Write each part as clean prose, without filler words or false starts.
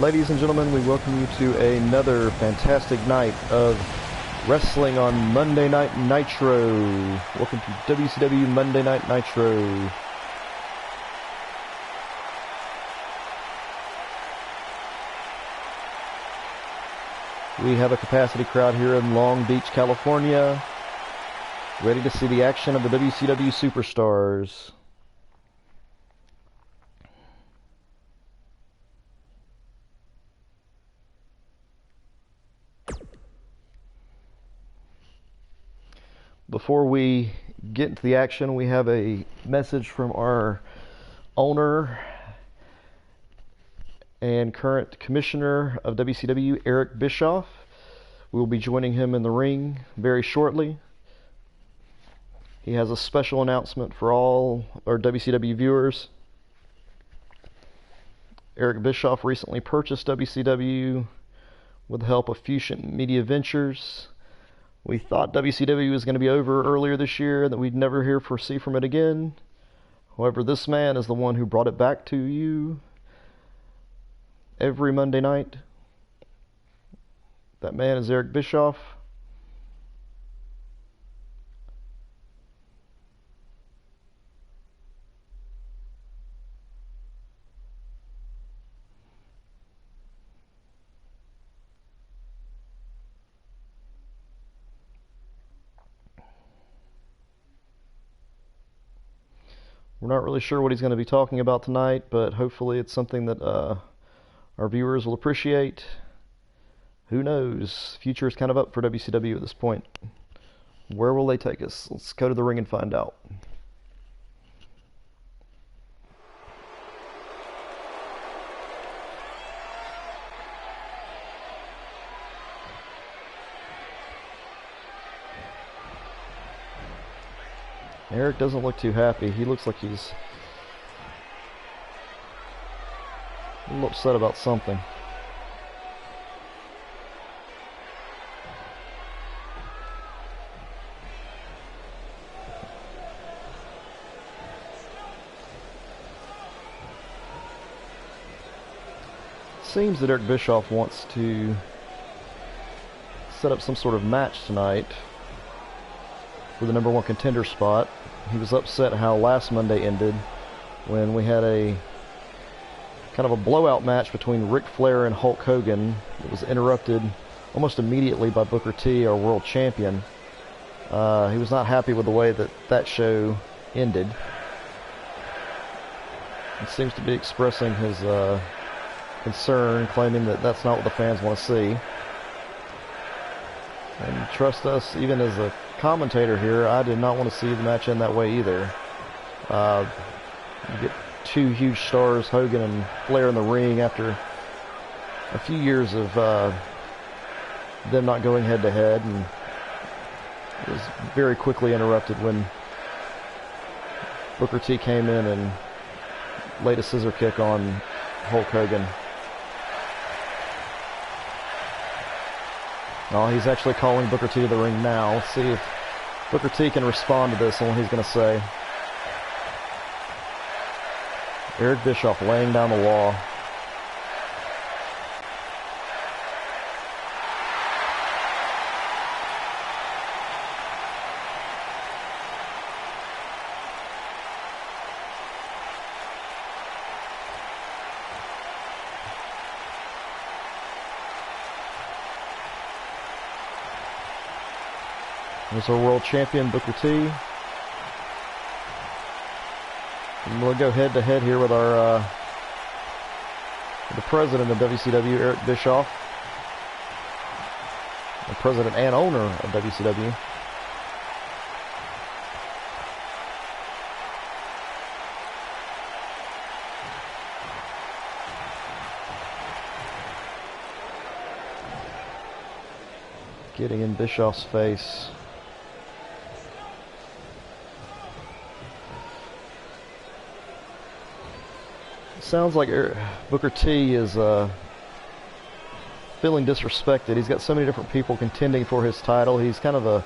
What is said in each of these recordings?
Ladies and gentlemen, we welcome you to another fantastic night of wrestling on Monday Night Nitro. Welcome to WCW Monday Night Nitro. We have a capacity crowd here in Long Beach, California, ready to see the action of the WCW Superstars. Before we get into the action, we have a message from our owner and current commissioner of WCW, Eric Bischoff. We will be joining him in the ring very shortly. He has a special announcement for all our WCW viewers. Eric Bischoff recently purchased WCW with the help of Fusion Media Ventures. We thought WCW was going to be over earlier this year, that we'd never see from it again. However, this man is the one who brought it back to you every Monday night. That man is Eric Bischoff. We're not really sure what he's going to be talking about tonight, but hopefully it's something that our viewers will appreciate. Who knows? The future is kind of up for WCW at this point. Where will they take us? Let's go to the ring and find out. Eric doesn't look too happy. He looks like he's a little upset about something. It seems that Eric Bischoff wants to set up some sort of match tonight for the #1 contender spot. He was upset how last Monday ended when we had a kind of a blowout match between Ric Flair and Hulk Hogan. It was interrupted almost immediately by Booker T, our world champion. He was not happy with the way that show ended. He seems to be expressing his concern, claiming that that's not what the fans want to see. And trust us, even as a commentator here, I did not want to see the match end that way either. You get two huge stars, Hogan and Flair, in the ring after a few years of them not going head to head, and it was very quickly interrupted when Booker T came in and laid a scissor kick on Hulk Hogan. Oh, he's actually calling Booker T to the ring now. Let's see if Booker T can respond to this and what he's going to say. Eric Bischoff laying down the law. There's our world champion, Booker T. And we'll go head to head here with our the president of WCW, Eric Bischoff, the president and owner of WCW. Getting in Bischoff's face. Sounds like Booker T is feeling disrespected. He's got so many different people contending for his title. He's kind of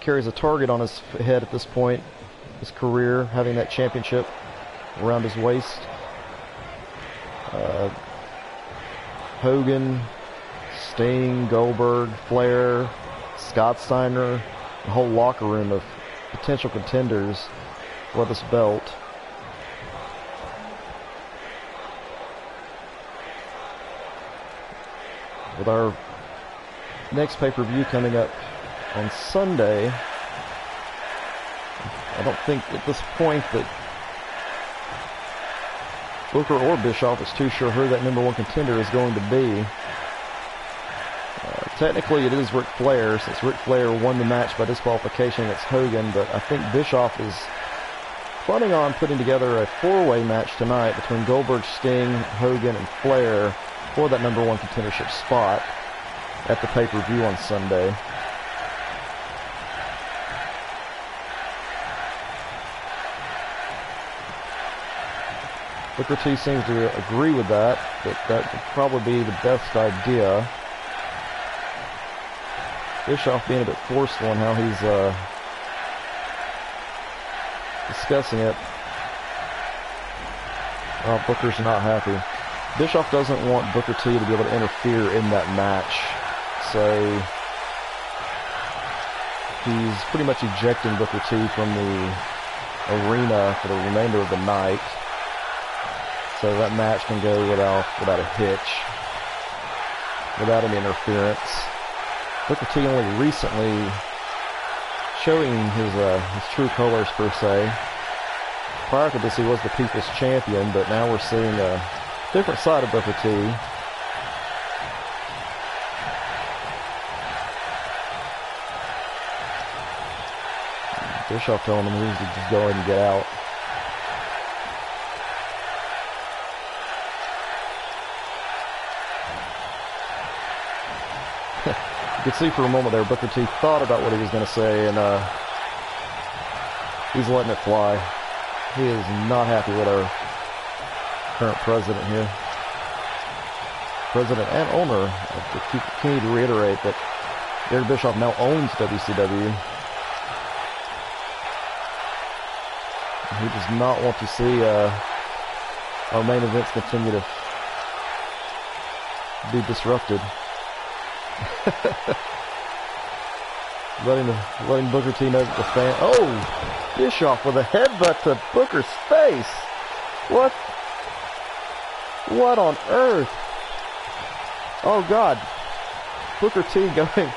carries a target on his head at this point, his career, having that championship around his waist. Hogan, Sting, Goldberg, Flair, Scott Steiner, the whole locker room of potential contenders for this belt. With our next pay-per-view coming up on Sunday, I don't think at this point that Booker or Bischoff is too sure who that #1 contender is going to be. Technically, it is Ric Flair, since Ric Flair won the match by disqualification against Hogan, but I think Bischoff is planning on putting together a four-way match tonight between Goldberg, Sting, Hogan, and Flair for that #1 contendership spot at the pay-per-view on Sunday. Booker T seems to agree with that that would probably be the best idea. Bischoff being a bit forceful in how he's discussing it. Oh, Booker's not happy. Bischoff doesn't want Booker T to be able to interfere in that match, so he's pretty much ejecting Booker T from the arena for the remainder of the night, so that match can go without a hitch, without any interference. Booker T only recently showing his true colors, per se. Prior to this, he was the People's Champion, but now we're seeing a different side of Booker T. Bischoff telling him he needs to just go ahead and get out. You could see for a moment there, Booker T thought about what he was going to say, and he's letting it fly. He is not happy with our current president here. President and owner. I continue to reiterate that Eric Bischoff now owns WCW. He does not want to see our main events continue to be disrupted. letting Booker T know that the fan. Oh, Bischoff with a headbutt to Booker's face. What? What on earth? Oh God! Booker T going.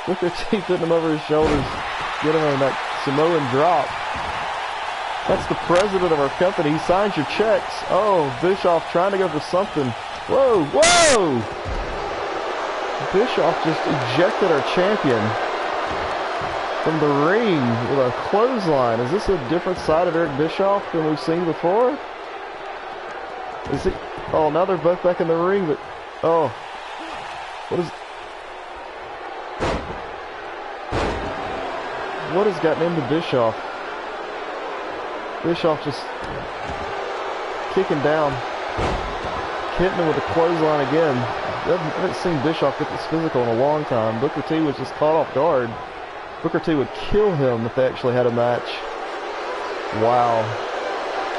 Booker T putting him over his shoulders, getting him that Samoan drop. That's the president of our company. He signs your checks. Oh, Bischoff trying to go for something. Whoa, whoa! Bischoff just ejected our champion from the ring with a clothesline. Is this a different side of Eric Bischoff than we've seen before? Is he? Oh, now they're both back in the ring, but oh, what has gotten into Bischoff? Bischoff just kicking down, hitting him with a clothesline again. I haven't seen Bischoff get this physical in a long time. Booker T was just caught off guard. Booker T would kill him if they actually had a match. Wow.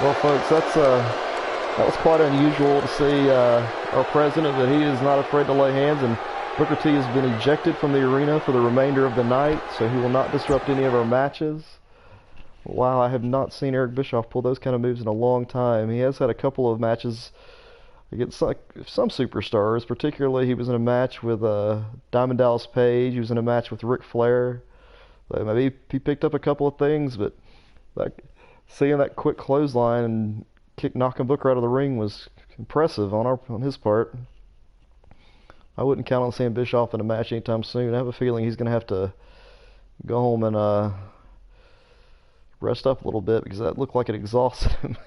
Well, folks, that was quite unusual to see our president, that he is not afraid to lay hands, and Booker T has been ejected from the arena for the remainder of the night, so he will not disrupt any of our matches. Wow, I have not seen Eric Bischoff pull those kind of moves in a long time. He has had a couple of matches against some superstars. Particularly, he was in a match with Diamond Dallas Page. He was in a match with Ric Flair. So maybe he picked up a couple of things, but seeing that quick clothesline and knocking Booker out of the ring was impressive on his part. I wouldn't count on seeing Bischoff in a match anytime soon. I have a feeling he's going to have to go home and rest up a little bit, because that looked like it exhausted him.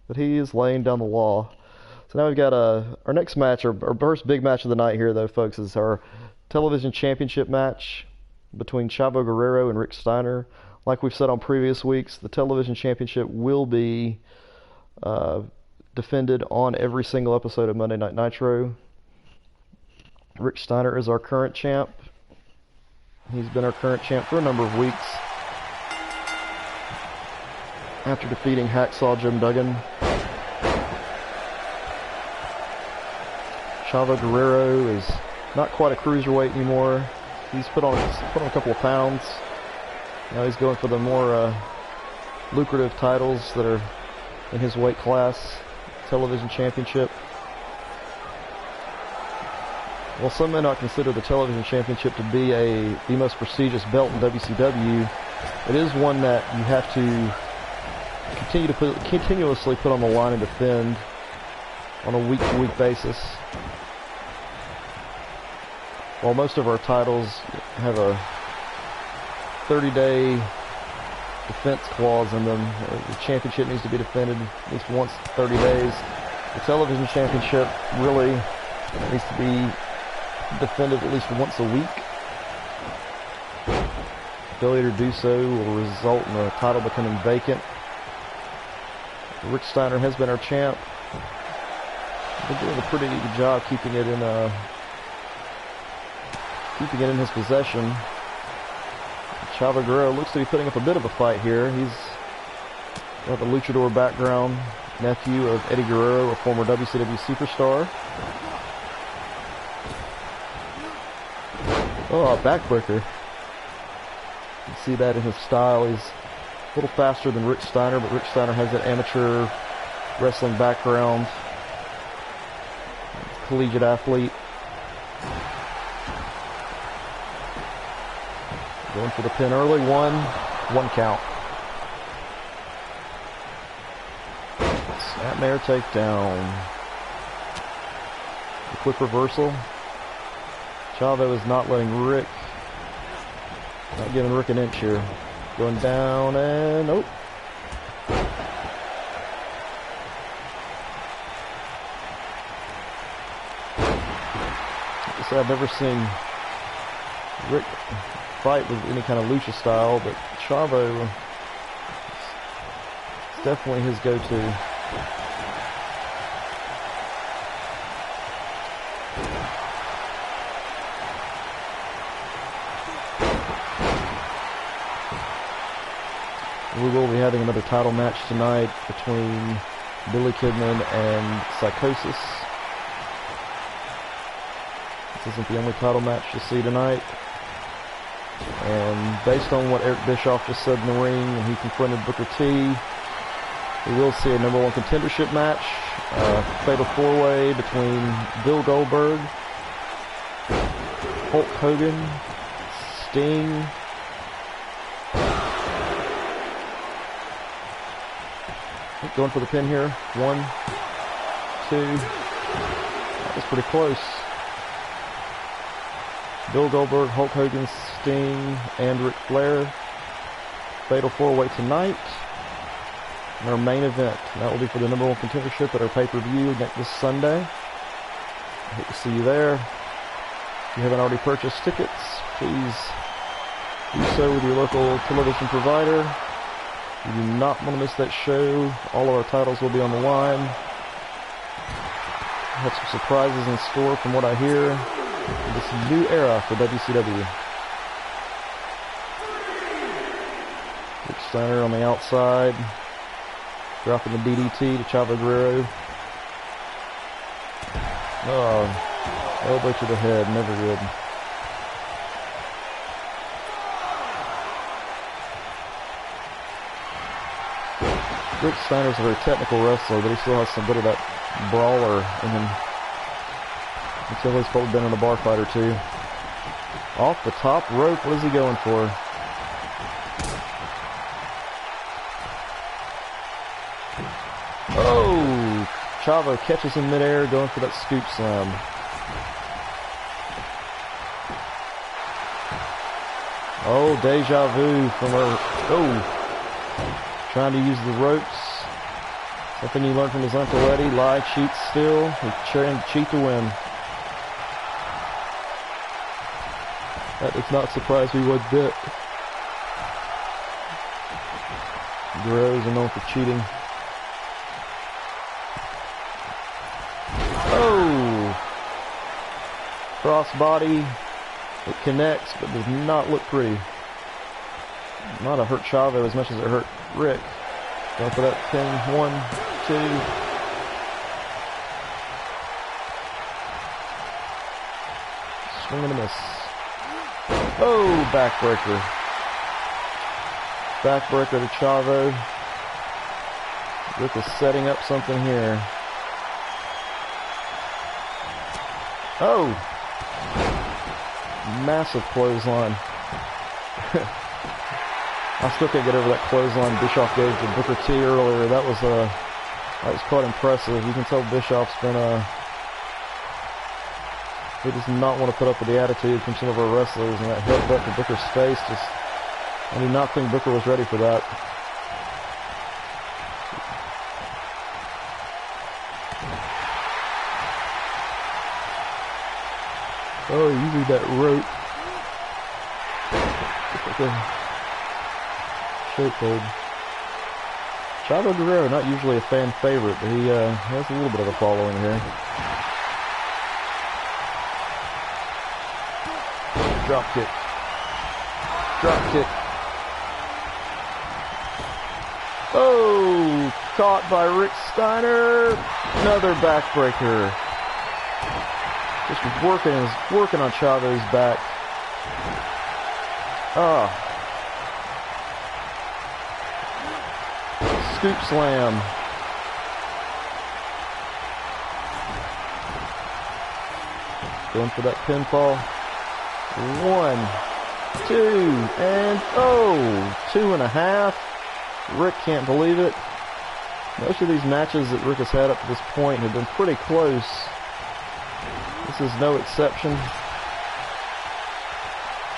But he is laying down the law. So now we've got our next match, our first big match of the night here, though, folks, is our television championship match between Chavo Guerrero and Rick Steiner. Like we've said on previous weeks, the television championship will be defended on every single episode of Monday Night Nitro. Rick Steiner is our current champ. He's been our current champ for a number of weeks, after defeating Hacksaw Jim Duggan. Chavo Guerrero is not quite a cruiserweight anymore. He's put on a couple of pounds. Now he's going for the more lucrative titles that are in his weight class. Television Championship. While some may not consider the Television Championship to be the most prestigious belt in WCW, it is one that you have to continuously put on the line and defend on a week-to-week basis. While most of our titles have a 30-day defense clause in them, the championship needs to be defended at least once in 30 days. The Television Championship really needs to be defended at least once a week. Failure to do so will result in the title becoming vacant. Rick Steiner has been our champ. Been doing a pretty good job keeping it in his possession. Chavo Guerrero looks to be putting up a bit of a fight here. He's got the luchador background, nephew of Eddie Guerrero, a former WCW superstar. Oh, a backbreaker. You can see that in his style. He's a little faster than Rick Steiner, but Rick Steiner has that amateur wrestling background. Collegiate athlete. Going for the pin early. One count. Snapmare takedown. A quick reversal. Chavo is not letting Rick, not giving Rick an inch here. Going down and nope. Like I said, I've never seen Rick fight with any kind of lucha style, but Chavo is definitely his go-to. We will be having another title match tonight between Billy Kidman and Psychosis. This isn't the only title match you'll see tonight. And based on what Eric Bischoff just said in the ring when he confronted Booker T, we will see a #1 contendership match, fatal four-way between Bill Goldberg, Hulk Hogan, Sting, going for the pin here. 1, 2. That was pretty close. Bill Goldberg, Hulk Hogan, Sting, and Ric Flair. Fatal four-way tonight. And our main event. And that will be for the #1 contendership at our pay-per-view this Sunday. I hope to see you there. If you haven't already purchased tickets, please do so with your local television provider. You do not want to miss that show. All of our titles will be on the line. We have some surprises in store from what I hear in this new era for WCW. Rick Steiner on the outside, dropping the DDT to Chavo Guerrero. Oh, elbow to the head, never good. Rick Steiner's a very technical wrestler, but he still has some bit of that brawler in him. Until he's probably been in a bar fight or two. Off the top rope, what is he going for? Oh! Chavo catches in midair, going for that scoop slam. Oh, deja vu from her. Oh! Trying to use the ropes. Something you learned from his Uncle Eddie. Lie, cheat, steal. He's trying to cheat to win. That does not surprise me one bit. Guerrero's known for cheating. Oh! Crossbody. It connects, but does not look pretty. Might have hurt Chavo as much as it hurt Rick. Going for that pin. 1, 2. Swing and a miss. Oh, backbreaker. Backbreaker to Chavo. Rick is setting up something here. Oh! Massive clothesline. I still can't get over that clothesline Bischoff gave to Booker T earlier. That was quite impressive. You can tell Bischoff's been he does not want to put up with the attitude from some of our wrestlers, and that headbutt to Booker's face I do not think Booker was ready for that. Oh, using that rope. Just like a chokehold. Chavo Guerrero, not usually a fan favorite, but he has a little bit of a following here. Drop kick. Drop kick. Oh, caught by Rick Steiner. Another backbreaker. Just working on Chavo's back. Ah. Scoop slam. Going for that pinfall. 1, 2, and oh, 2.5. Rick can't believe it. Most of these matches that Rick has had up to this point have been pretty close. This is no exception.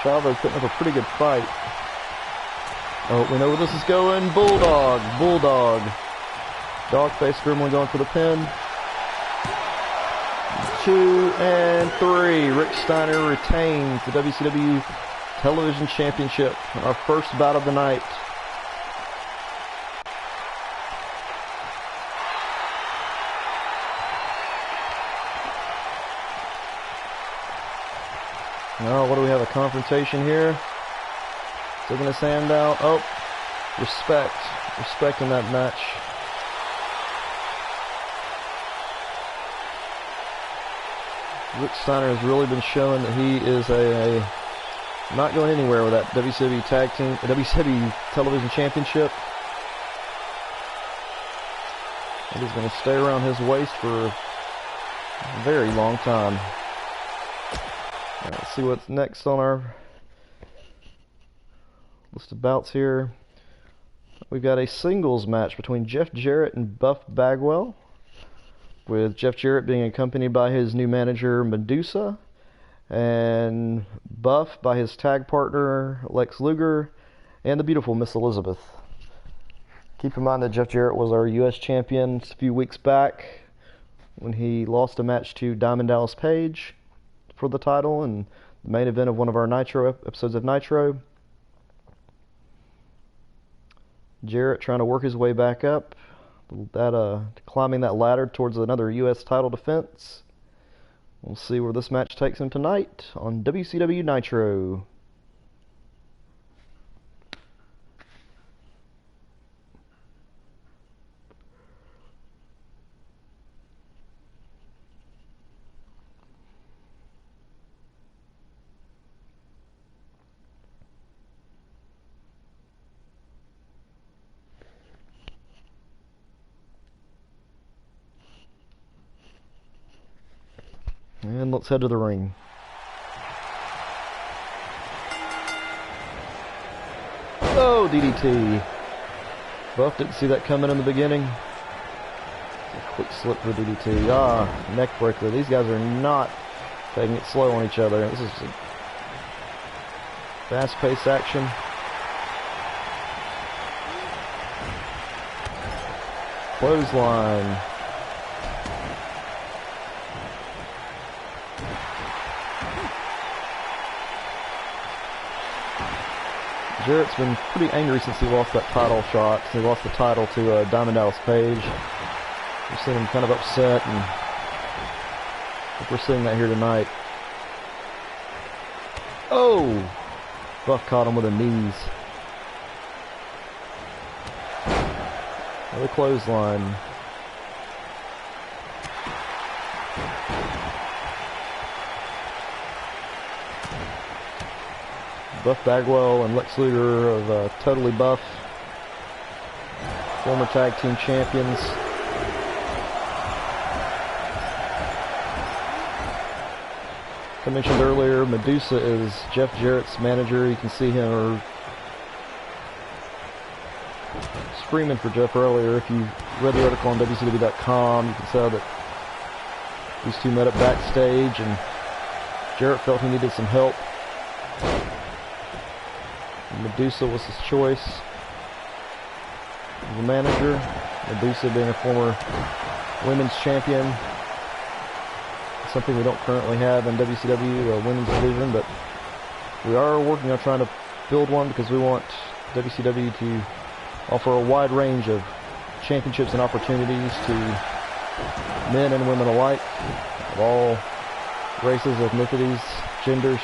Chavo putting up a pretty good fight. Oh, we know where this is going. Bulldog. Bulldog. Dogface Gremlin going for the pin. 2 and 3. Rick Steiner retains the WCW Television Championship. Our first bout of the night. Now, what do we have? A confrontation here. Taking his hand out. Oh, respect. Respect in that match. Rick Steiner has really been showing that he is not going anywhere with that WCW Tag Team, WCW Television Championship. It is going to stay around his waist for a very long time. Let's see what's next on our list of bouts here. We've got a singles match between Jeff Jarrett and Buff Bagwell, with Jeff Jarrett being accompanied by his new manager Medusa, and Buff by his tag partner Lex Luger and the beautiful Miss Elizabeth. Keep in mind that Jeff Jarrett was our U.S. champion a few weeks back when he lost a match to Diamond Dallas Page for the title in the main event of one of our Nitro episodes of Nitro. Jarrett trying to work his way back up, climbing that ladder towards another U.S. title defense. We'll see where this match takes him tonight on WCW Nitro. And let's head to the ring. Oh, DDT. Buff didn't see that coming in the beginning. A quick slip for DDT. Ah, neck breaker. These guys are not taking it slow on each other. This is a fast-paced action. Clothesline. Jarrett's been pretty angry since he lost that title shot. He lost the title to Diamond Dallas Page. We've seen him kind of upset, and I think we're seeing that here tonight. Oh! Buff caught him with the knees. Another clothesline. Buff Bagwell and Lex Luger of Totally Buff, former tag team champions. I mentioned earlier, Medusa is Jeff Jarrett's manager. You can see him screaming for Jeff earlier. If you read the article on WCW.com, you can tell that these two met up backstage, and Jarrett felt he needed some help. And Medusa was his choice as a manager. Medusa being a former women's champion. Something we don't currently have in WCW, women's division, but we are working on trying to build one because we want WCW to offer a wide range of championships and opportunities to men and women alike, of all races, ethnicities, genders.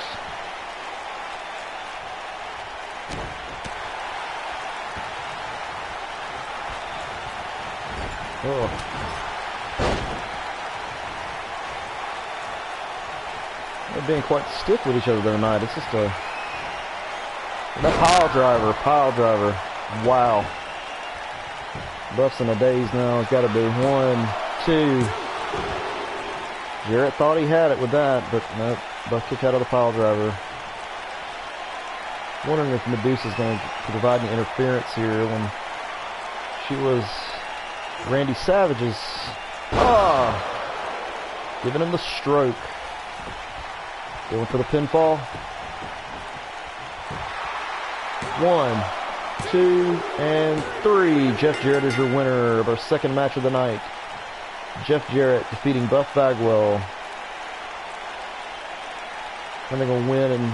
Oh. They're being quite stiff with each other tonight. It's just that pile driver. Wow. Buff's in a daze now. It's got to be 1, 2. Jarrett thought he had it with that, but nope. Buff kicked out of the pile driver. Wondering if Medusa's going to provide any interference here when she was Randy Savage's. Giving him the stroke. Going for the pinfall. 1, 2, and 3. Jeff Jarrett is your winner of our second match of the night. Jeff Jarrett defeating Buff Bagwell. I think a win and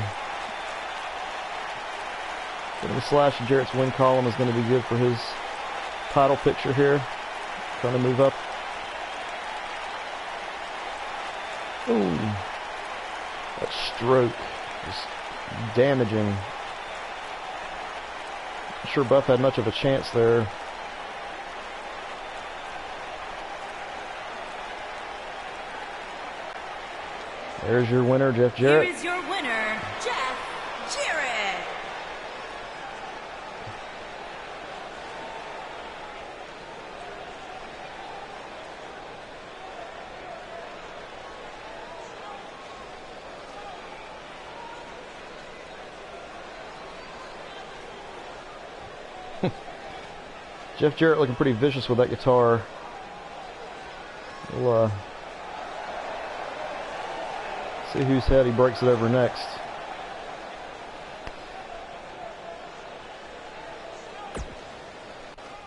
getting a slash in Jarrett's win column is going to be good for his title picture here. Trying to move up. Ooh. That stroke just damaging. Not sure Buff had much of a chance there. There's your winner, Jeff Jarrett. Here is your winner, Jeff Jarrett. Jeff Jarrett looking pretty vicious with that guitar. We'll see whose head he breaks it over next.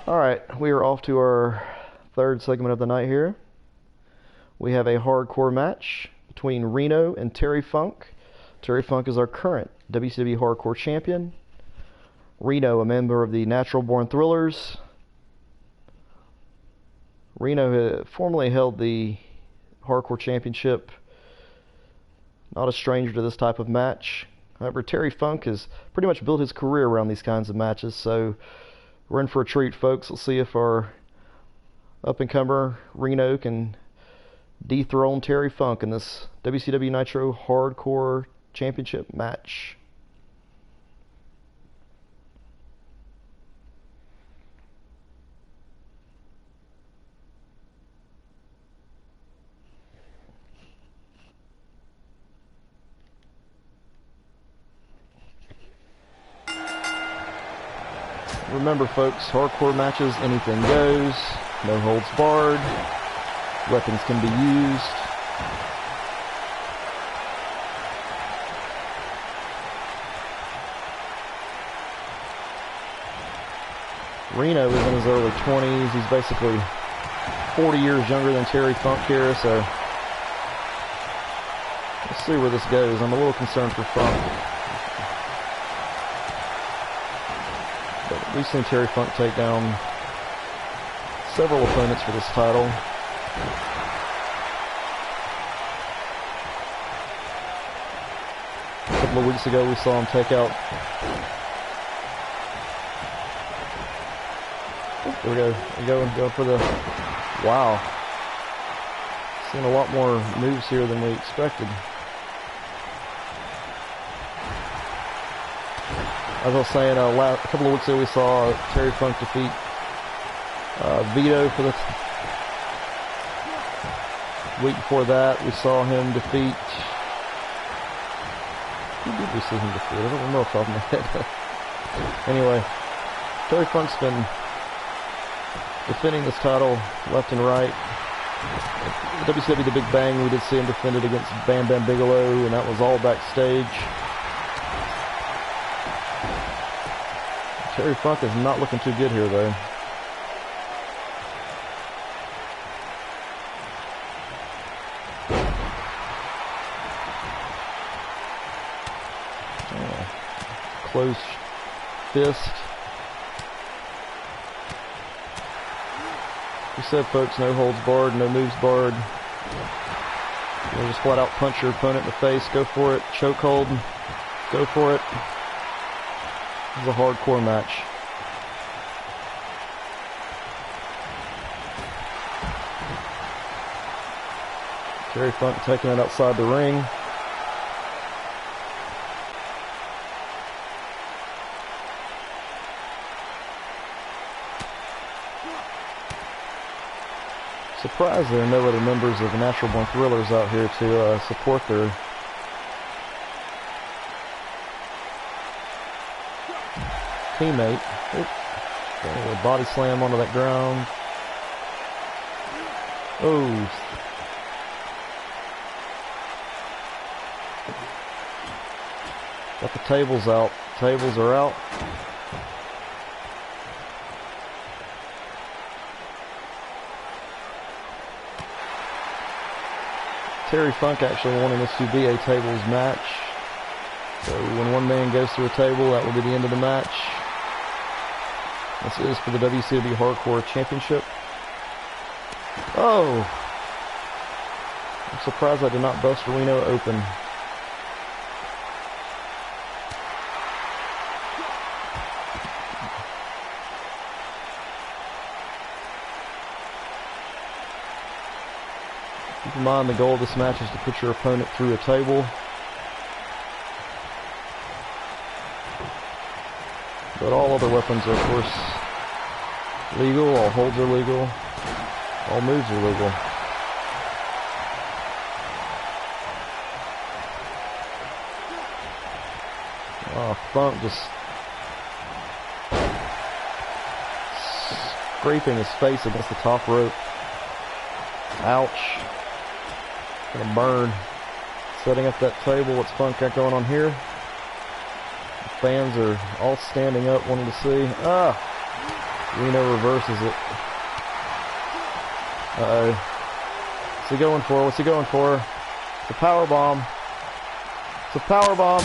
Alright, we are off to our third segment of the night here. We have a hardcore match between Reno and Terry Funk. Terry Funk is our current WCW Hardcore Champion. Reno, a member of the Natural Born Thrillers. Reno formerly held the Hardcore Championship. Not a stranger to this type of match. However, Terry Funk has pretty much built his career around these kinds of matches, so we're in for a treat, folks. Let's see if our up-and-comer Reno can dethrone Terry Funk in this WCW Nitro Hardcore Championship match. Remember, folks, hardcore matches, anything goes, no holds barred, weapons can be used. Reno is in his early 20s. He's basically 40 years younger than Terry Funk here, so let's see where this goes. I'm a little concerned for Funk. We've seen Terry Funk take down several opponents for this title. A couple of weeks ago we saw him take out... There we go. Go for the... Wow. Seeing a lot more moves here than we expected. As I was saying, a couple of weeks ago we saw Terry Funk defeat Vito for the week before that. We saw him defeat. Who did we see him defeat? I don't remember off the top of my head. Anyway, Terry Funk's been defending this title left and right. At WCW The Big Bang, we did see him defend it against Bam Bam Bigelow, and that was all backstage. Terry Funk is not looking too good here, though. Close fist. We said, folks, no holds barred, no moves barred. You just flat out punch your opponent in the face. Go for it. Chokehold. Go for it. This is a hardcore match. Terry Funk taking it outside the ring. Surprised there are no other members of the Natural Born Thrillers out here to support their teammate. A body slam onto that ground. Oh. Got the tables out. Tables are out. Terry Funk actually wanting this to be a tables match. So when one man goes through a table, that will be the end of the match. This is for the WCW Hardcore Championship. Oh! I'm surprised I did not bust Reno open. Keep in mind the goal of this match is to put your opponent through a table. But all other weapons are, of course, legal. All holds are legal. All moves are legal. Oh, Funk just scraping his face against the top rope. Ouch. Gonna burn. Setting up that table. What's Funk got going on here? The fans are all standing up wanting to see. Ah! Reno reverses it. Uh-oh. What's he going for? What's he going for? It's a power bomb. It's a power bomb.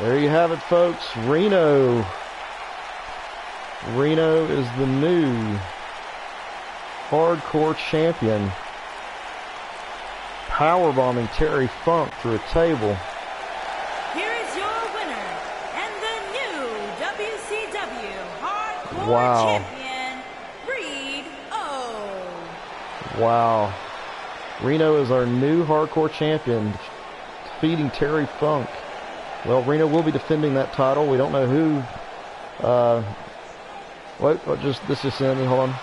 There you have it, folks. Reno. Reno is the new Hardcore Champion. Powerbombing Terry Funk through a table. Here is your winner and the new WCW Hardcore Champion, Reed O. Wow. Reno is our new Hardcore Champion, defeating Terry Funk. Well, Reno will be defending that title. We don't know who. This just ended. Hold on.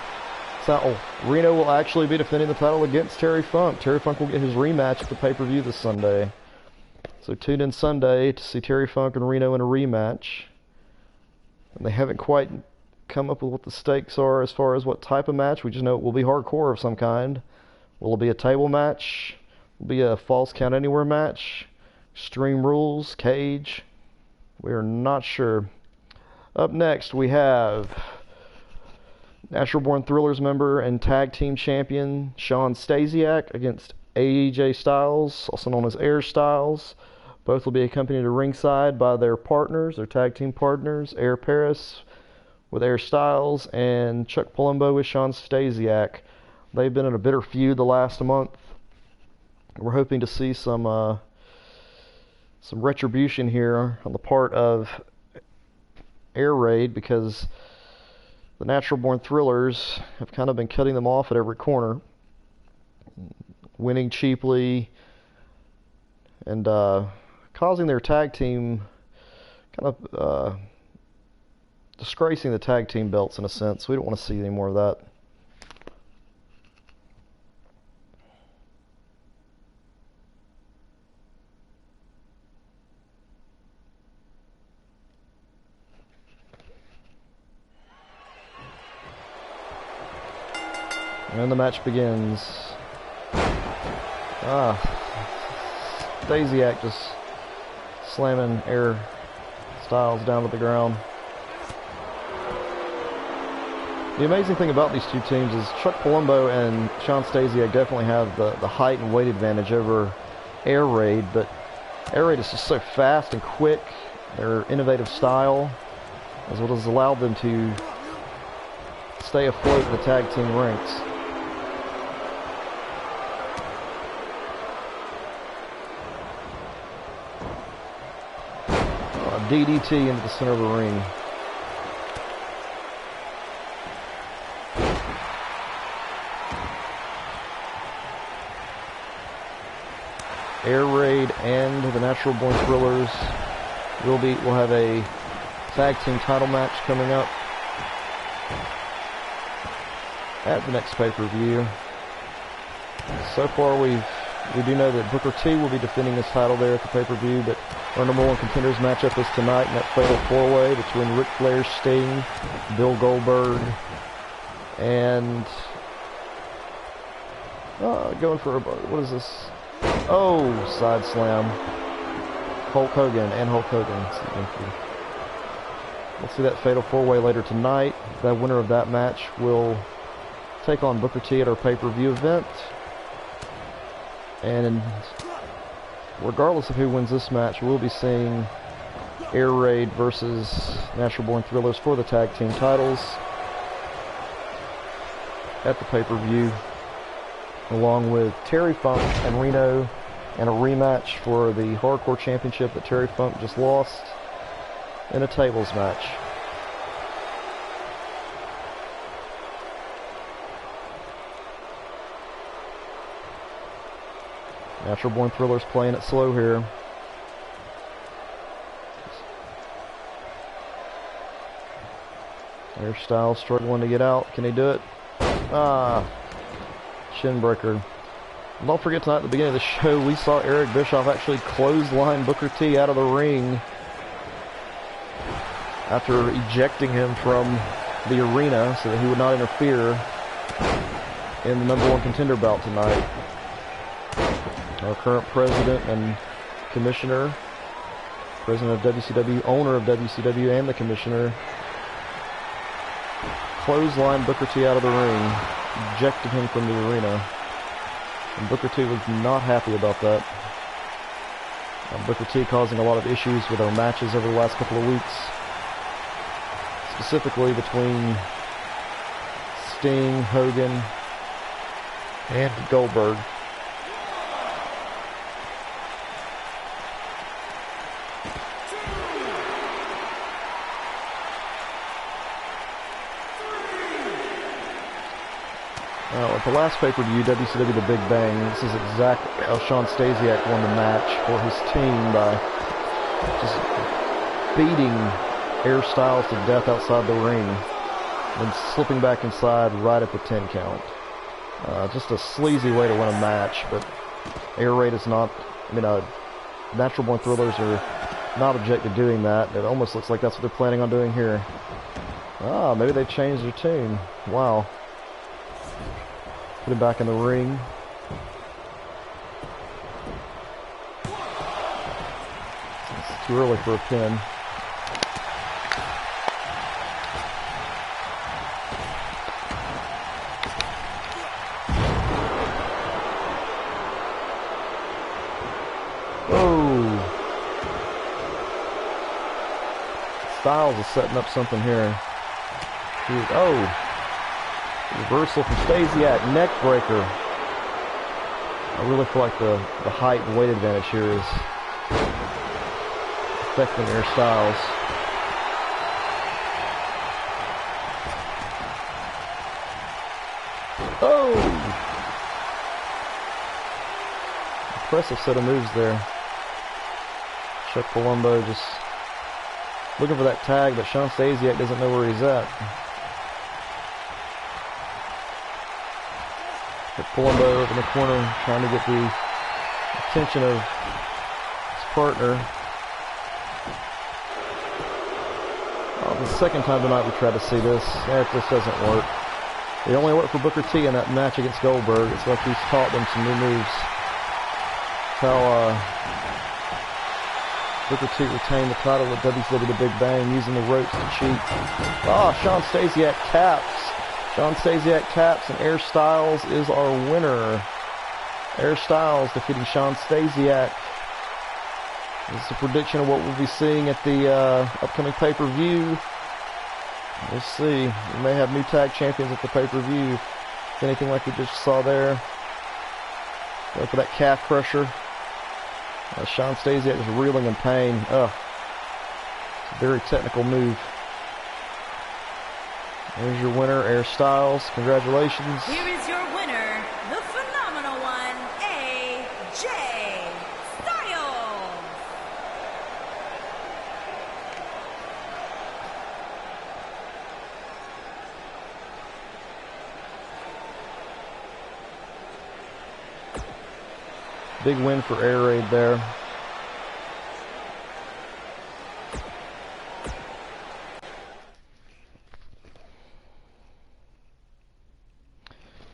Reno will actually be defending the title against Terry Funk. Terry Funk will get his rematch at the pay-per-view this Sunday. So tune in Sunday to see Terry Funk and Reno in a rematch. And they haven't quite come up with what the stakes are as far as what type of match. We just know it will be hardcore of some kind. Will it be a table match? Will it be a false count anywhere match? Extreme rules? Cage? We are not sure. Up next we have Natural Born Thrillers member and tag team champion Shawn Stasiak against AJ Styles, also known as Air Styles. Both will be accompanied to ringside by their partners, their tag team partners, Air Paris with Air Styles and Chuck Palumbo with Shawn Stasiak. They've been in a bitter feud the last month. We're hoping to see some retribution here on the part of Air Raid, because the Natural Born Thrillers have kind of been cutting them off at every corner, winning cheaply and kind causing their tag team, kind of disgracing the tag team belts in a sense. We don't want to see any more of that. And the match begins. Stasiak just slamming Air Styles down to the ground. The amazing thing about these two teams is Chuck Palumbo and Shawn Stasiak definitely have the height and weight advantage over Air Raid, but Air Raid is just so fast and quick. Their innovative style is what has allowed them to stay afloat in the tag team ranks. DDT into the center of the ring. Air Raid and the Natural Born Thrillers will have a tag team title match coming up at the next pay-per-view. So far we do know that Booker T will be defending his title there at the pay-per-view, but our number one contenders matchup is tonight in that fatal four-way between Ric Flair, Sting, Bill Goldberg, and going for what is this? Oh, side slam. Hulk Hogan. We'll see that fatal four-way later tonight. The winner of that match will take on Booker T at our pay-per-view event. And regardless of who wins this match, we'll be seeing Air Raid versus Natural Born Thrillers for the tag team titles at the pay-per-view, along with Terry Funk and Reno, and a rematch for the Hardcore Championship that Terry Funk just lost in a tables match. Natural Born Thrillers playing it slow here. Air Styles struggling to get out. Can he do it? Shin breaker. And don't forget tonight at the beginning of the show, we saw Eric Bischoff actually clothesline Booker T out of the ring after ejecting him from the arena so that he would not interfere in the number one contender bout tonight. Our current president and commissioner, president of WCW, owner of WCW, and the commissioner, clotheslined Booker T out of the ring, ejected him from the arena, and Booker T was not happy about that. Booker T causing a lot of issues with our matches over the last couple of weeks, specifically between Sting, Hogan, and Goldberg. At the last pay-per-view, WCW The Big Bang, this is exactly how Shawn Stasiak won the match for his team by just beating Air Styles to death outside the ring and slipping back inside right at the 10 count. Just a sleazy way to win a match, but Air Raid is not, Natural Born Thrillers are not object to doing that. It almost looks like that's what they're planning on doing here. Maybe they changed their tune. Wow. Put him back in the ring. It's too early for a pin. Oh! Styles is setting up something here. Oh! Reversal from Stasiak, neck breaker. I really feel like the height and weight advantage here is affecting Air Styles. Oh! Impressive set of moves there. Chuck Palumbo just looking for that tag, but Sean Stasiak doesn't know where he's at. Chuck Palumbo over in the corner trying to get the attention of his partner. The second time tonight we tried to see this. It just doesn't work. It only worked for Booker T in that match against Goldberg. It's like he's taught them some new moves. That's how Booker T retained the title at WCW The Big Bang using the ropes to cheat. Sean Stasiak taps. Sean Stasiak taps, and Air Styles is our winner. Air Styles defeating Sean Stasiak. This is a prediction of what we'll be seeing at the upcoming pay-per-view. We'll see. We may have new tag champions at the pay-per-view. If anything like we just saw there. Go for that calf crusher. Sean Stasiak is reeling in pain. It's a very technical move. There's your winner, Air Styles. Congratulations. Here is your winner, the phenomenal one, AJ Styles. Big win for Air Raid there.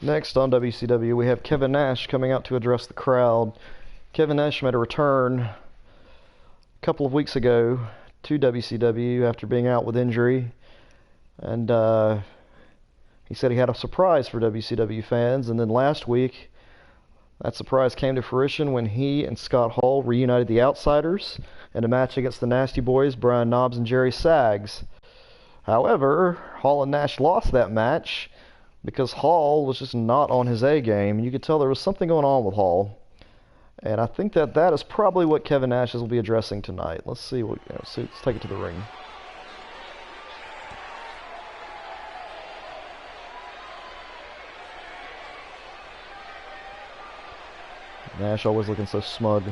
Next on WCW, we have Kevin Nash coming out to address the crowd. Kevin Nash made a return a couple of weeks ago to WCW after being out with injury. And he said he had a surprise for WCW fans. And then last week, that surprise came to fruition when he and Scott Hall reunited the Outsiders in a match against the Nasty Boys, Brian Knobbs and Jerry Sags. However, Hall and Nash lost that match because Hall was just not on his A game. You could tell there was something going on with Hall. And I think that is probably what Kevin Nash will be addressing tonight. Let's see what, let's take it to the ring. Nash always looking so smug.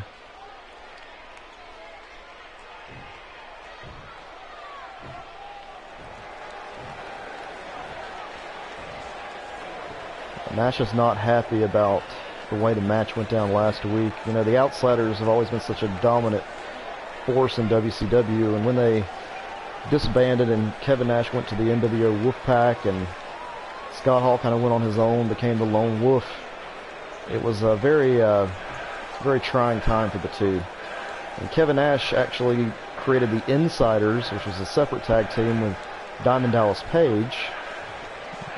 Nash is not happy about the way the match went down last week. You know, the Outsiders have always been such a dominant force in WCW, and when they disbanded and Kevin Nash went to the NWO Wolfpack and Scott Hall kind of went on his own, became the Lone Wolf, it was a very trying time for the two. And Kevin Nash actually created the Insiders, which was a separate tag team with Diamond Dallas Page.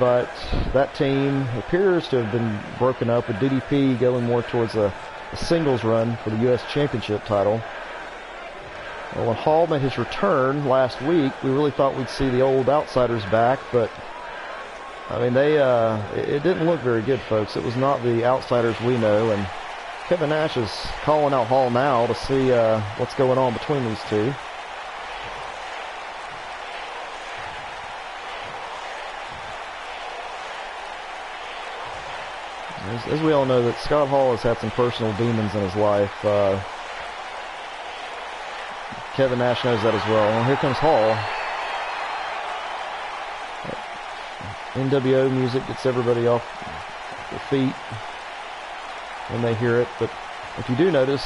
But that team appears to have been broken up, with DDP going more towards a singles run for the U.S. Championship title. Well, when Hall made his return last week, we really thought we'd see the old Outsiders back, but I mean, it didn't look very good, folks. It was not the Outsiders we know, and Kevin Nash is calling out Hall now to see what's going on between these two. As we all know, that Scott Hall has had some personal demons in his life. Kevin Nash knows that as well. Well, here comes Hall. NWO music gets everybody off their feet when they hear it. But if you do notice,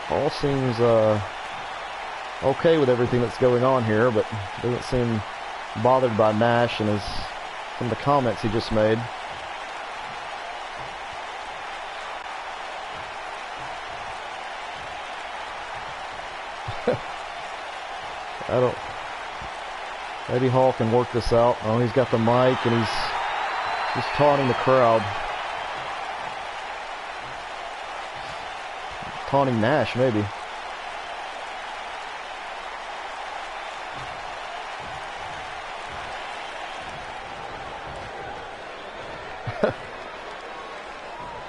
Hall seems okay with everything that's going on here, but doesn't seem bothered by Nash and from the comments he just made. Maybe Hall can work this out. Oh, he's got the mic and he's taunting the crowd. Taunting Nash, maybe.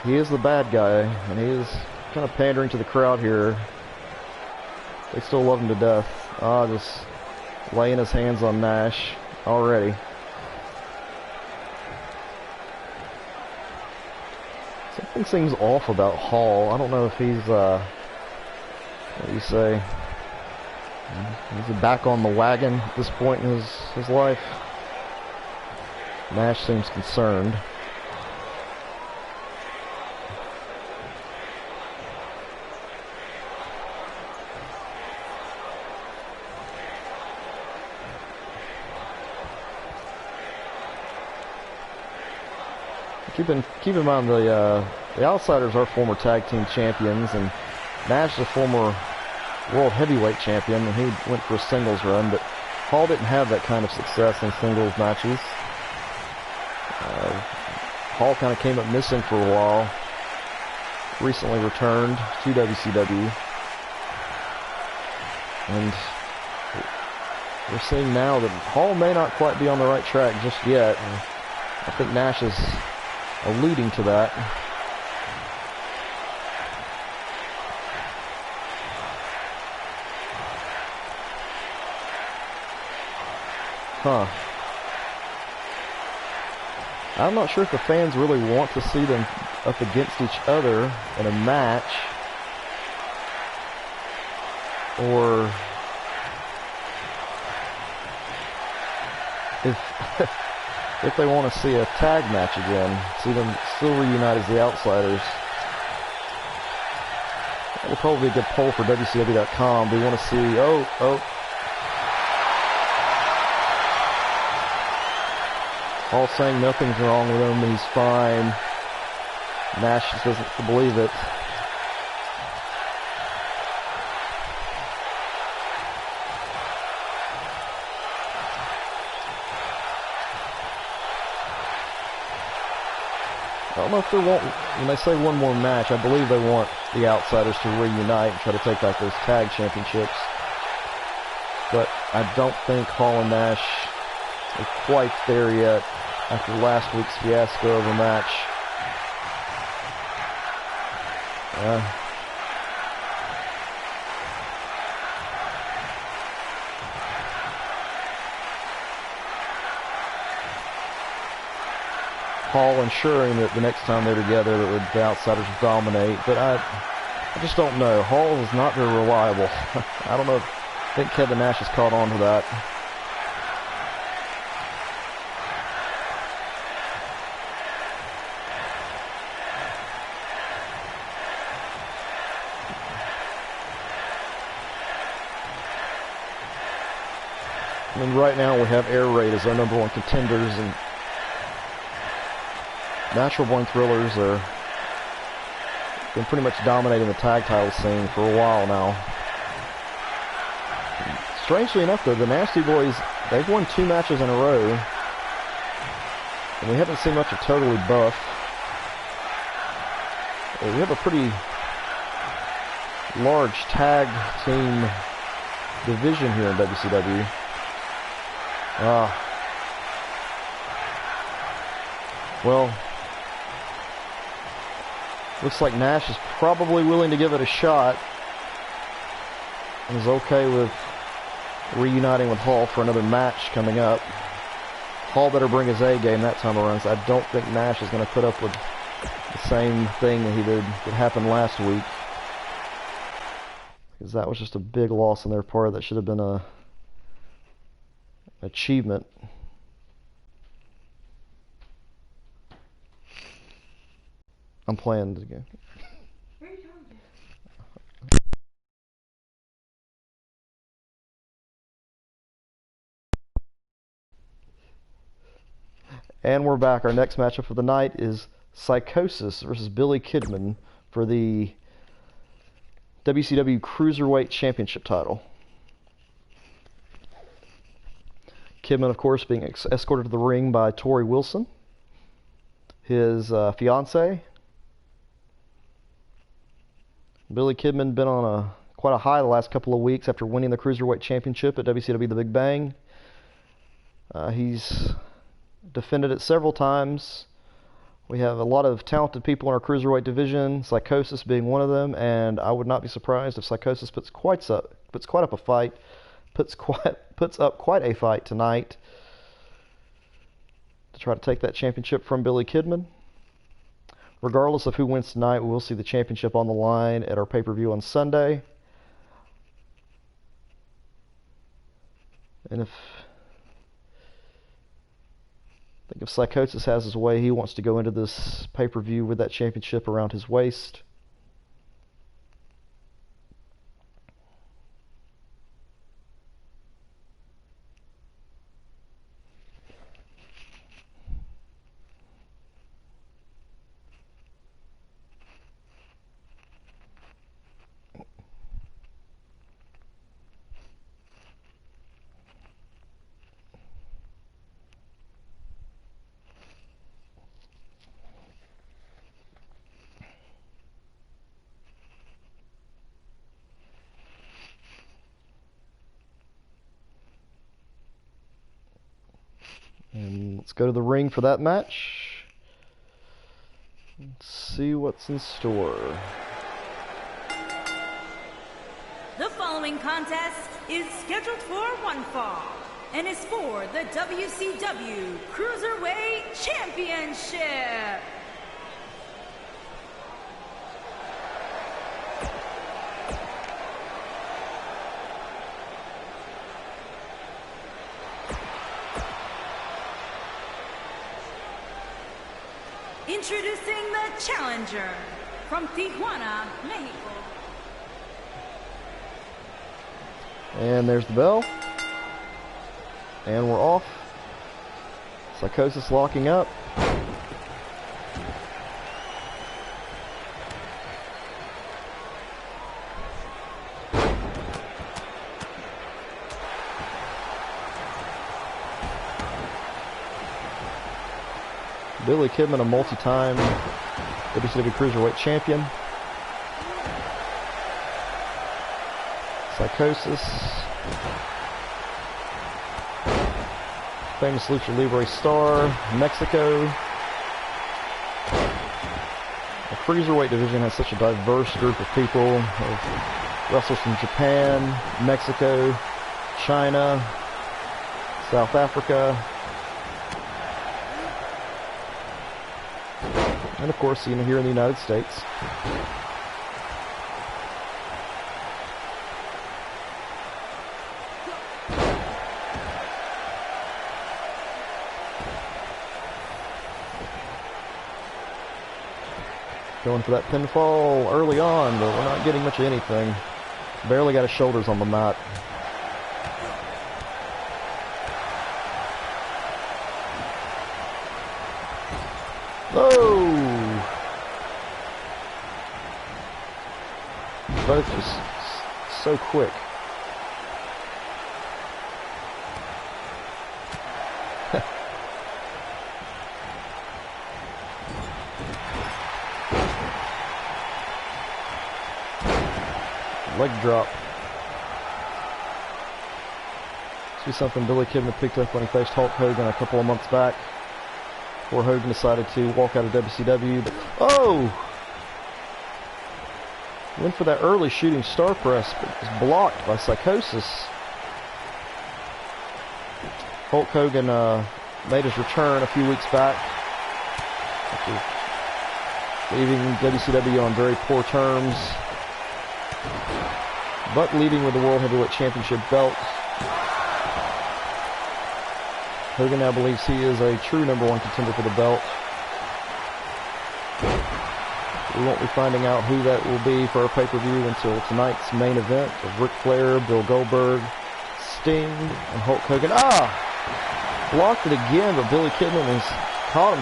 He is the bad guy, and he is kind of pandering to the crowd here. They still love him to death. Just laying his hands on Nash already. Something seems off about Hall. I don't know if he's, what do you say? He's back on the wagon at this point in his life. Nash seems concerned. Keep in mind the Outsiders are former tag team champions, and Nash is a former world heavyweight champion, and he went for a singles run, but Hall didn't have that kind of success in singles matches. Hall kind of came up missing for a while. Recently returned to WCW, and we're seeing now that Hall may not quite be on the right track just yet. And I think Nash is alluding to that. I'm not sure if the fans really want to see them up against each other in a match, or if they want to see a tag match again, see them still reunite as the Outsiders. That would probably be a good poll for WCW.com. Do you want to see, Hall saying nothing's wrong with him, he's fine. Nash just doesn't believe it. I don't know if they want, when they say one more match, I believe they want the Outsiders to reunite and try to take back those tag championships. But I don't think Hall and Nash are quite there yet after last week's fiasco of a match. Hall ensuring that the next time they're together that the Outsiders dominate, but I just don't know. Hall is not very reliable. I don't know. I think Kevin Nash has caught on to that. I mean, right now we have Air Raid as our number one contenders, and Natural Born Thrillers are been pretty much dominating the tag title scene for a while now. Strangely enough, though, the Nasty Boys, they've won 2 matches in a row, and we haven't seen much of Totally Buff. We have a pretty large tag team division here in WCW. Well, looks like Nash is probably willing to give it a shot and is okay with reuniting with Hall for another match coming up. Hall better bring his A game that time around, so I don't think Nash is going to put up with the same thing that happened last week, because that was just a big loss on their part. That should have been a achievement. I'm playing again. And we're back. Our next matchup of the night is Psychosis versus Billy Kidman for the WCW Cruiserweight Championship title. Kidman, of course, being escorted to the ring by Tori Wilson, his fiance. Billy Kidman been on quite a high the last couple of weeks after winning the Cruiserweight Championship at WCW The Big Bang. He's defended it several times. We have a lot of talented people in our Cruiserweight division, Psychosis being one of them, and I would not be surprised if Psychosis puts up a fight tonight to try to take that championship from Billy Kidman. regardless of who wins tonight, we will see the championship on the line at our pay-per-view on Sunday. And I think if Psychosis has his way, he wants to go into this pay-per-view with that championship around his waist. And let's go to the ring for that match. Let's see what's in store. The following contest is scheduled for one fall and is for the WCW Cruiserweight Championship. Introducing the challenger from Tijuana, Mexico. And there's the bell. And we're off. Psychosis locking up. Billy Kidman, a multi-time WCW Cruiserweight champion. Psychosis. Famous Lucha Libre star, Mexico. The Cruiserweight division has such a diverse group of people, of wrestlers from Japan, Mexico, China, South Africa, and of course, here in the United States. Going for that pinfall early on, but we're not getting much of anything. Barely got his shoulders on the mat. Oh! Both just so quick. Leg drop. See something Billy Kidman picked up when he faced Hulk Hogan a couple of months back, before Hogan decided to walk out of WCW. But, oh! Went for that early shooting star press, but was blocked by Psychosis. Hulk Hogan made his return a few weeks back after leaving WCW on very poor terms, but leading with the World Heavyweight Championship belt. Hogan now believes he is a true #1 contender for the belt. We won't be finding out who that will be for our pay-per-view until tonight's main event of Ric Flair, Bill Goldberg, Sting, and Hulk Hogan. Blocked it again, but Billy Kidman has caught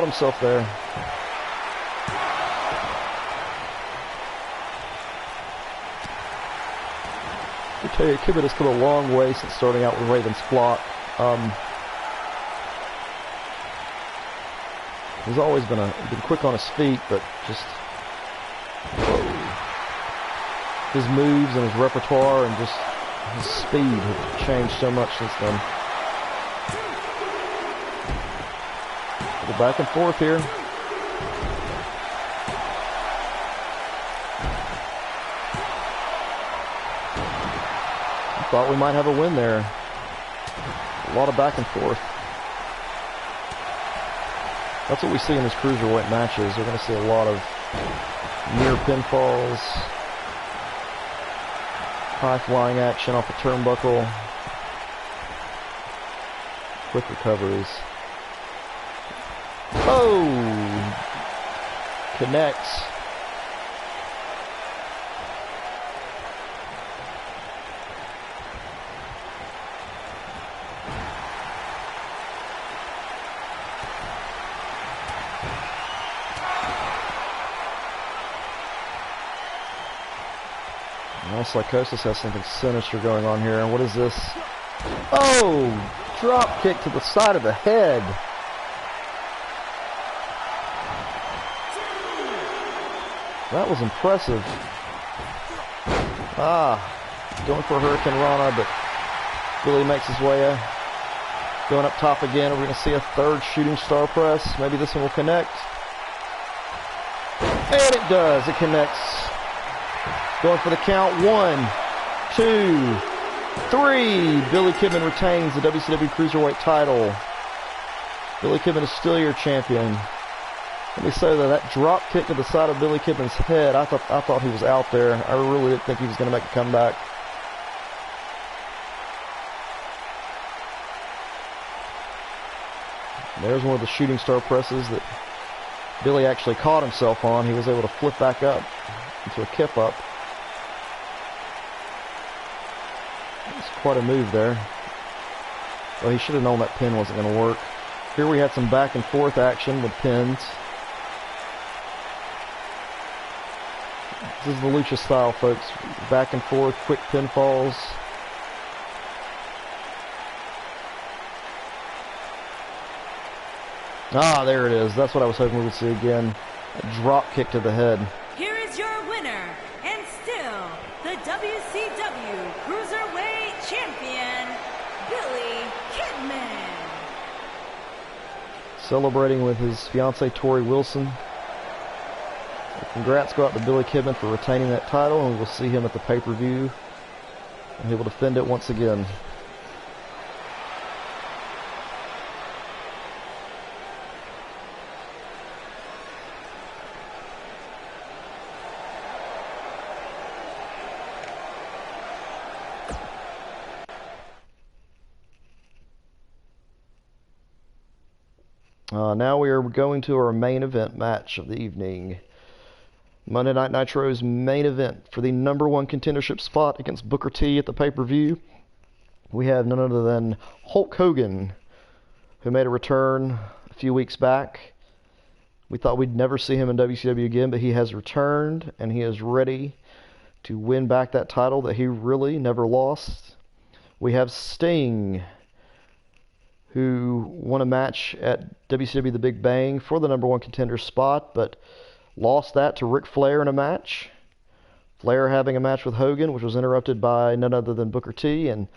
himself there. I tell you, Kidman has come a long way since starting out with Raven's Flock. He's always been quick on his feet, but just his moves and his repertoire and just his speed have changed so much since then. Go back and forth here. Thought we might have a win there. A lot of back and forth. That's what we see in these cruiserweight matches. We're going to see a lot of near pinfalls, high-flying action off the turnbuckle, quick recoveries. Oh! Connects. Now Psychosis has something sinister going on here. And what is this? Oh! Drop kick to the side of the head. That was impressive. Going for a Hurricane Rana, but Billy makes his way up. Going up top again. We're going to see a third shooting star press. Maybe this one will connect. And it does. It connects. Going for the count. 1, 2, 3. Billy Kidman retains the WCW Cruiserweight title. Billy Kidman is still your champion. Let me say that drop kick to the side of Billy Kidman's head, I thought he was out there. I really didn't think he was going to make a comeback. There's one of the shooting star presses that Billy actually caught himself on. He was able to flip back up into a kip up. It's quite a move there. Well, he should have known that pin wasn't going to work. Here we had some back and forth action with pins. This is the Lucha style, folks. Back and forth, quick pinfalls. There it is. That's what I was hoping we would see again. A drop kick to the head. Here is your winner, and still the WCW Cruiserweight Champion, Billy Kidman. Celebrating with his fiancée, Tori Wilson. Congrats go out to Billy Kidman for retaining that title, and we'll see him at the pay-per-view, and he will defend it once again. Now we are going to our main event match of the evening. Monday Night Nitro's main event for the #1 contendership spot against Booker T at the pay-per-view. We have none other than Hulk Hogan, who made a return a few weeks back. We thought we'd never see him in WCW again, but he has returned, and he is ready to win back that title that he really never lost. We have Sting, who won a match at WCW The Big Bang for the #1 contender spot, but lost that to Ric Flair in a match. Flair having a match with Hogan, which was interrupted by none other than Booker T. And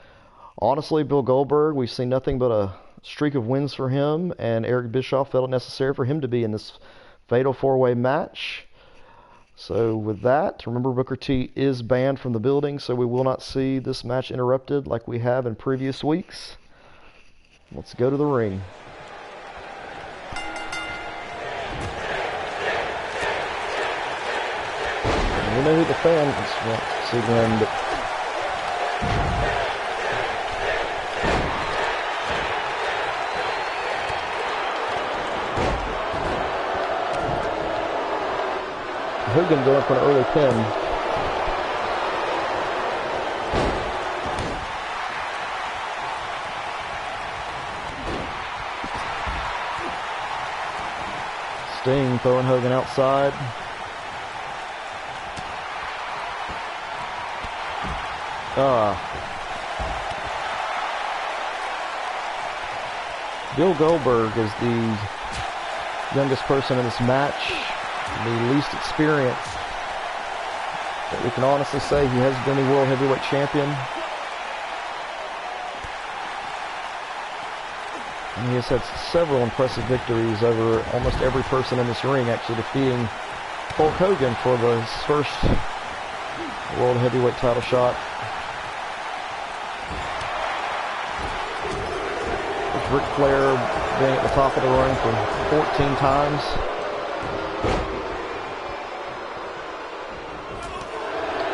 honestly, Bill Goldberg, we've seen nothing but a streak of wins for him, and Eric Bischoff felt it necessary for him to be in this fatal four-way match. So with that, remember Booker T is banned from the building, so we will not see this match interrupted like we have in previous weeks. Let's go to the ring. We know who the fans want to see win, but Hogan going for an early pin. Sting throwing Hogan outside. Bill Goldberg is the youngest person in this match, the least experienced. But we can honestly say he has been the World Heavyweight Champion. And he has had several impressive victories over almost every person in this ring, actually defeating Hulk Hogan for his first World Heavyweight title shot. Ric Flair being at the top of the ring for 14 times.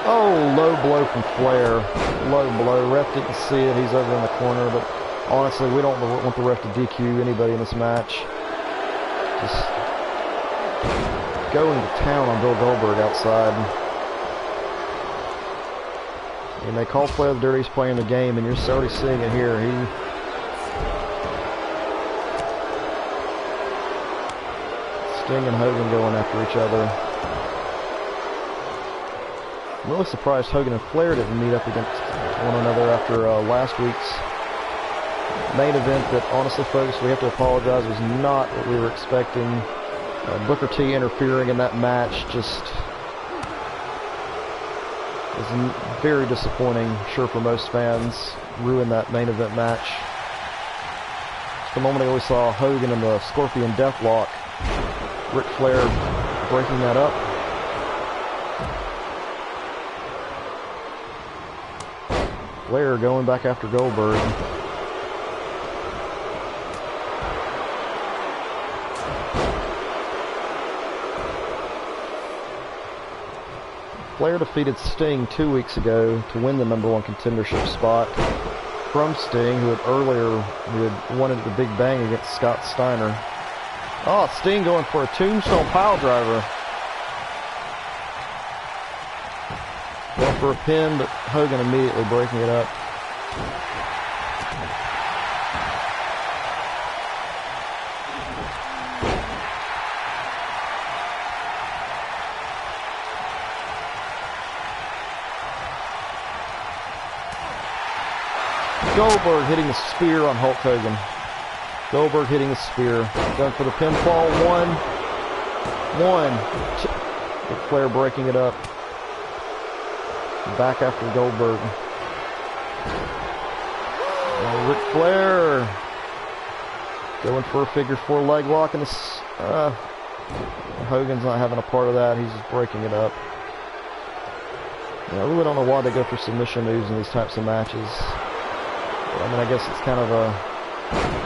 Oh, low blow from Flair. Low blow. Ref didn't see it. He's over in the corner, but honestly, we don't want the ref to DQ anybody in this match. Just going to town on Bill Goldberg outside. And they call Flair the dirtiest player in the game, and you're already seeing it here. Sting and Hogan going after each other. I'm really surprised Hogan and Flair didn't meet up against one another after last week's main event that, honestly, folks, we have to apologize, was not what we were expecting. Booker T interfering in that match just was very disappointing, I'm sure, for most fans. Ruined that main event match. Just a moment ago we saw Hogan in the Scorpion Deathlock. Ric Flair breaking that up. Flair going back after Goldberg. Flair defeated Sting 2 weeks ago to win the #1 contendership spot from Sting, who had won it at the Big Bang against Scott Steiner. Oh, Sting going for a tombstone pile driver. Going for a pin, but Hogan immediately breaking it up. Goldberg hitting the spear on Hulk Hogan. Goldberg hitting the spear. Going for the pinfall. One. Ric Flair breaking it up. Back after Goldberg. Ric Flair going for a figure 4 leg lock, and Hogan's not having a part of that. He's just breaking it up. I really don't know why they go for submission moves in these types of matches. I mean, I guess it's kind of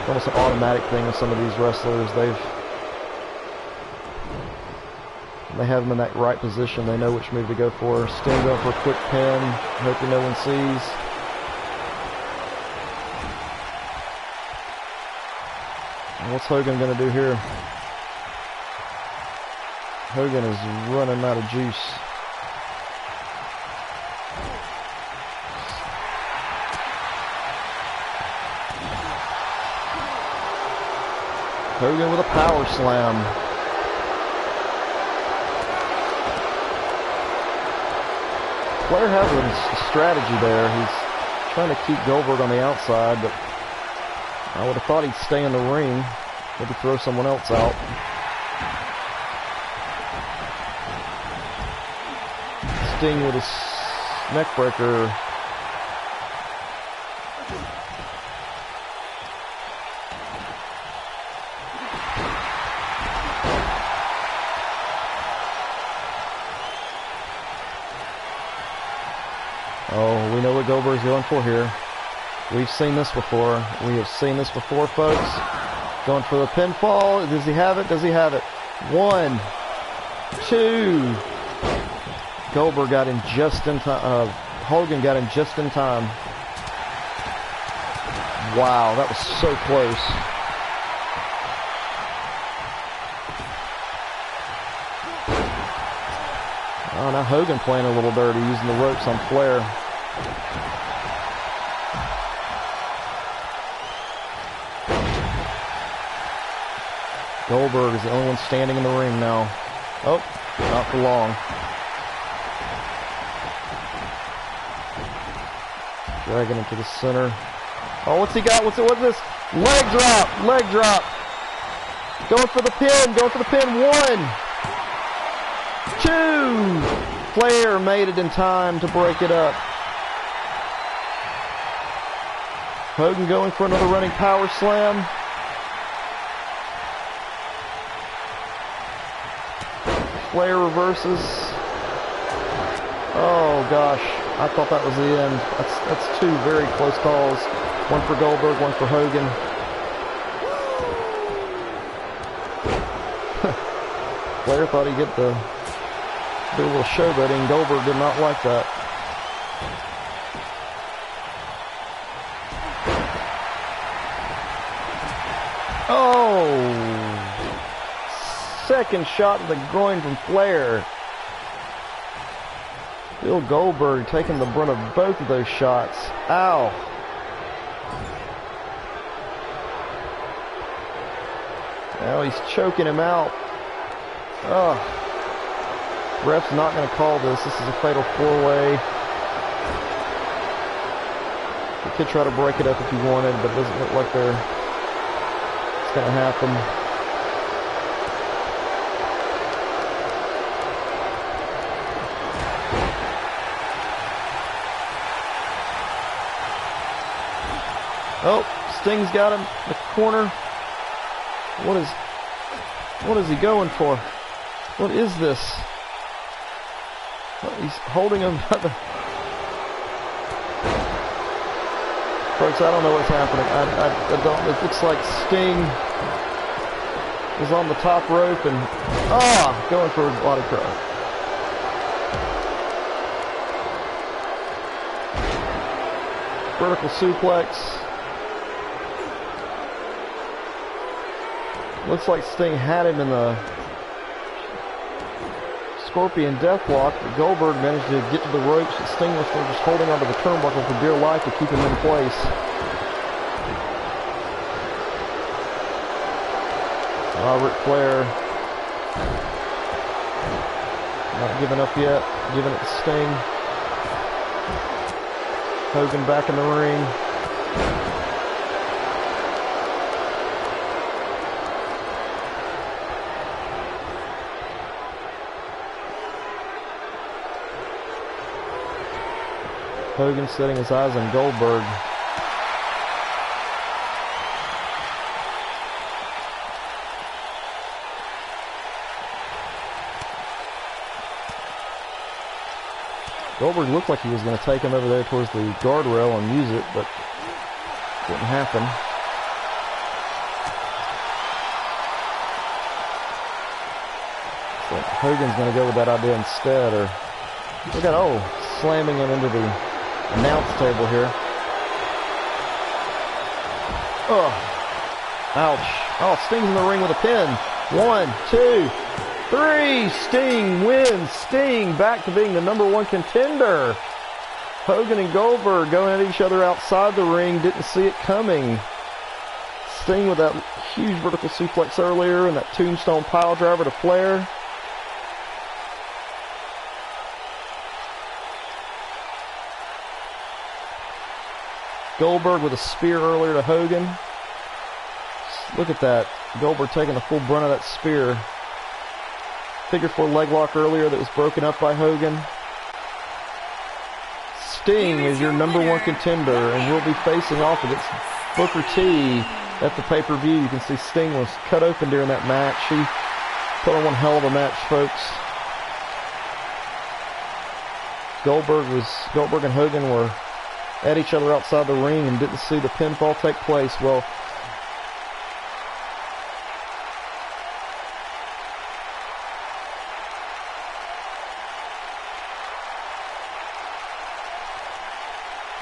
almost an automatic thing with some of these wrestlers. They have them in that right position. They know which move to go for. Sting going for a quick pin, hoping no one sees. And what's Hogan going to do here? Hogan is running out of juice. Hogan with a power slam. Flair has a strategy there. He's trying to keep Goldberg on the outside, but I would have thought he'd stay in the ring. Maybe throw someone else out. Sting with his neck breaker. Oh, we know what Goldberg's going for here. We've seen this before. We have seen this before, folks. Going for the pinfall. Does he have it? Does he have it? 1, 2. Goldberg got in just in time. Hogan got in just in time. Wow, that was so close. Oh, now Hogan playing a little dirty, using the ropes on Flair. Goldberg is the only one standing in the ring now. Oh, not for long. Dragging him to the center. Oh, what's he got? What's this? Leg drop! Leg drop! Going for the pin! Going for the pin! 1, 2! Flair made it in time to break it up. Hogan going for another running power slam. Flair reverses. Oh gosh, I thought that was the end. That's 2 very close calls. One for Goldberg, one for Hogan. Flair thought he'd get the do a little showboating. Goldberg did not like that. Oh! Second shot to the groin from Flair. Bill Goldberg taking the brunt of both of those shots. Ow! Now he's choking him out. Oh. Ref's not going to call this. This is a fatal four-way. He could try to break it up if he wanted, but it doesn't look like it's going to happen. Oh, Sting's got him in the corner. What is he going for? What is this? Well, he's holding him by the... Folks, I don't know what's happening. I don't... It looks like Sting is on the top rope and... going for a body drop. Vertical suplex. Looks like Sting had him in the Scorpion Deathlock, but Goldberg managed to get to the ropes, and Sting was still just holding onto the turnbuckle for dear life to keep him in place. Ric Flair not giving up yet, giving it to Sting. Hogan back in the ring. Hogan setting his eyes on Goldberg. Goldberg looked like he was going to take him over there towards the guardrail and use it, but it didn't happen. So Hogan's going to go with that idea instead, or look at slamming him into the announce table here. Oh, ouch. Oh, Sting's in the ring with a pin. 1, 2, 3. Sting wins. Sting back to being the #1 contender. Hogan and Goldberg going at each other outside the ring. Didn't see it coming. Sting with that huge vertical suplex earlier and that tombstone pile driver to Flair. Goldberg with a spear earlier to Hogan. Look at that. Goldberg taking the full brunt of that spear. Figure 4 leg lock earlier that was broken up by Hogan. Sting is your #1 contender and will be facing off against Booker T at the pay-per-view. You can see Sting was cut open during that match. He put on one hell of a match, folks. Goldberg and Hogan were at each other outside the ring and didn't see the pinfall take place. Well,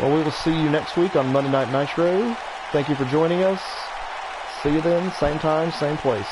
we will see you next week on Monday Night Nitro. Thank you for joining us. See you then, same time, same place.